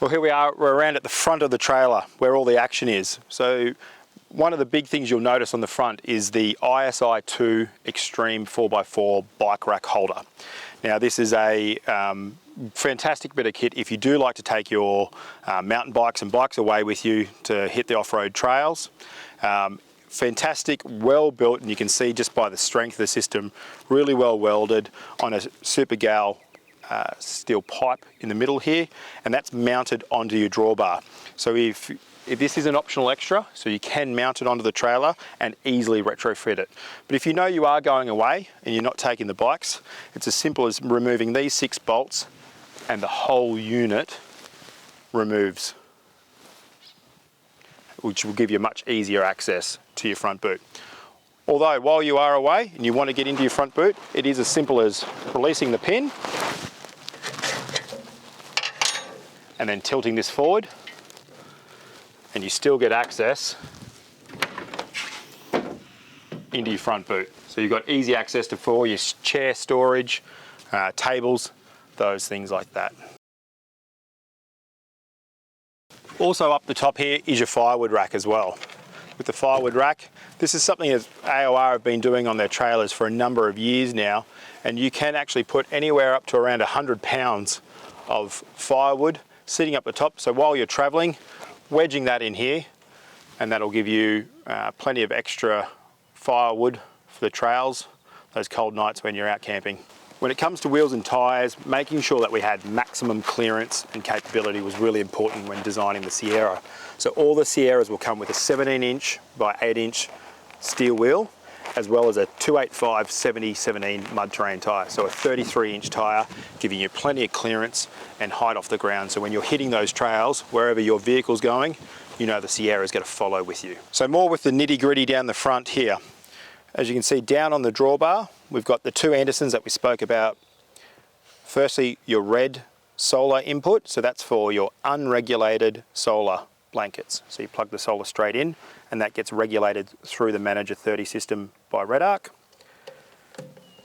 Well, here we are, we're around at the front of the trailer where all the action is. So one of the big things you'll notice on the front is the ISI 2 Extreme 4x4 bike rack holder. Now this is a fantastic bit of kit if you do like to take your mountain bikes and bikes away with you to hit the off-road trails. Fantastic, well built, and you can see just by the strength of the system, really well welded on a super gal steel pipe in the middle here, and that's mounted onto your drawbar. So if this is an optional extra, so you can mount it onto the trailer and easily retrofit it. But if you know you are going away and you're not taking the bikes, it's as simple as removing these 6 bolts and the whole unit removes, which will give you much easier access to your front boot. Although while you are away and you want to get into your front boot, it is as simple as releasing the pin and then tilting this forward, and you still get access into your front boot. So you've got easy access to for your chair storage, tables, those things like that. Also up the top here is your firewood rack as well. With the firewood rack, this is something that AOR have been doing on their trailers for a number of years now, and you can actually put anywhere up to around 100 pounds of firewood sitting up the top. So while you're traveling, wedging that in here, and that'll give you plenty of extra firewood for the trails, those cold nights when you're out camping. When it comes to wheels and tyres, making sure that we had maximum clearance and capability was really important when designing the Sierra. So all the Sierras will come with a 17-inch by 8-inch steel wheel, as well as a 285 70/17 mud terrain tyre. So a 33-inch tyre, giving you plenty of clearance and height off the ground. So when you're hitting those trails, wherever your vehicle's going, you know the Sierra's going to follow with you. So more with the nitty-gritty down the front here. As you can see down on the drawbar, we've got the 2 Andersons that we spoke about. Firstly, your red solar input, so that's for your unregulated solar blankets. So you plug the solar straight in, and that gets regulated through the Manager 30 system by Red Arc.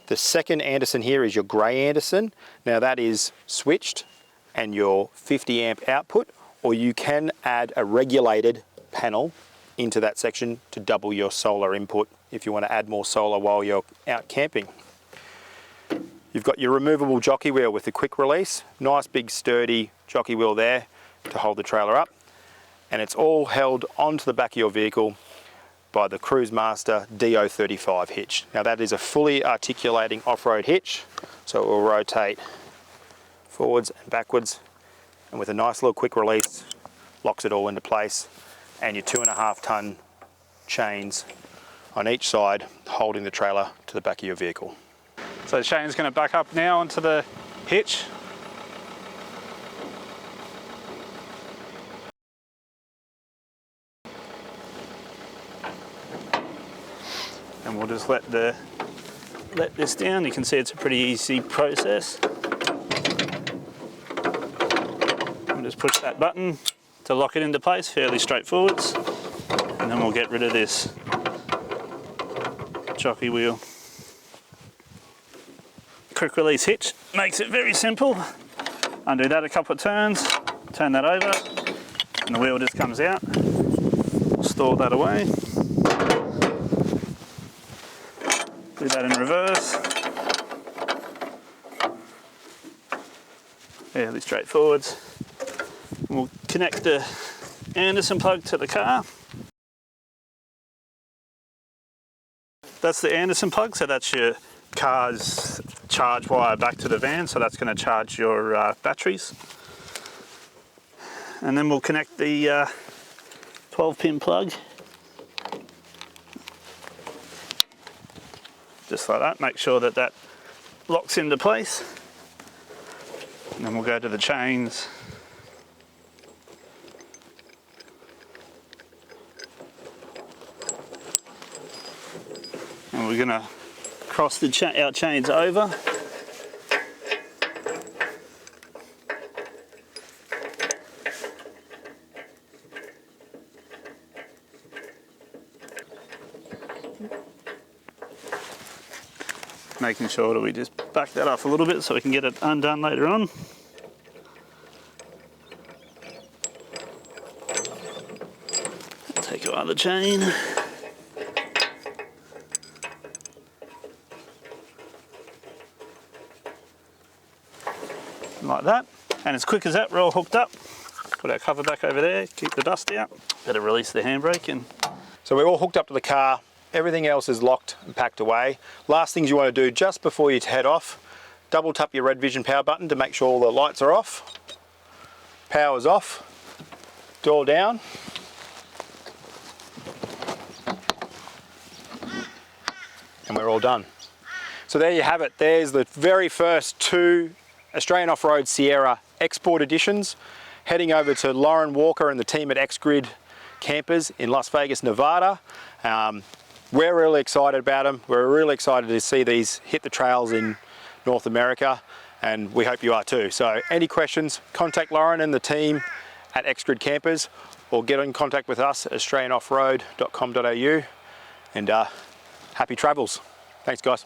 The second Anderson here is your grey Anderson. Now that is switched and your 50 amp output, or you can add a regulated panel into that section to double your solar input if you want to add more solar while you're out camping. You've got your removable jockey wheel with the quick release. Nice big sturdy jockey wheel there to hold the trailer up. And it's all held onto the back of your vehicle by the Cruise Master DO35 hitch. Now that is a fully articulating off-road hitch, so it will rotate forwards and backwards, and with a nice little quick release, locks it all into place, and your 2.5 ton chains on each side holding the trailer to the back of your vehicle. So Shane's going to back up now onto the hitch. And we'll just let this down. You can see it's a pretty easy process. We'll just push that button to lock it into place, fairly straightforward. And then we'll get rid of this jockey wheel. Quick release hitch makes it very simple. Undo that a couple of turns, turn that over, and the wheel just comes out. We'll store that away. Do that in reverse. Fairly straightforward. We'll connect the Anderson plug to the car. That's the Anderson plug, so that's your car's charge wire back to the van, so that's going to charge your batteries. And then we'll connect the 12-pin plug. Just like that, make sure that that locks into place. And then we'll go to the chains. And we're going to cross our chains over. Making sure that we just back that off a little bit so we can get it undone later on. Take out the chain. Like that, and as quick as that, we're all hooked up. Put our cover back over there, keep the dust out. Better release the handbrake. And so we're all hooked up to the car. Everything else is locked and packed away. Last things you want to do just before you head off, double tap your red vision power button to make sure all the lights are off. Power's off, door down. And we're all done. So there you have it. There's the very first 2 Australian Off-Road Sierra Export Editions, heading over to Lauren Walker and the team at XGRiD Campers in Las Vegas, Nevada. We're really excited about them. We're really excited to see these hit the trails in North America, and we hope you are too. So any questions, contact Lauren and the team at XGRiD Campers, or get in contact with us at australianoffroad.com.au, and happy travels. Thanks guys.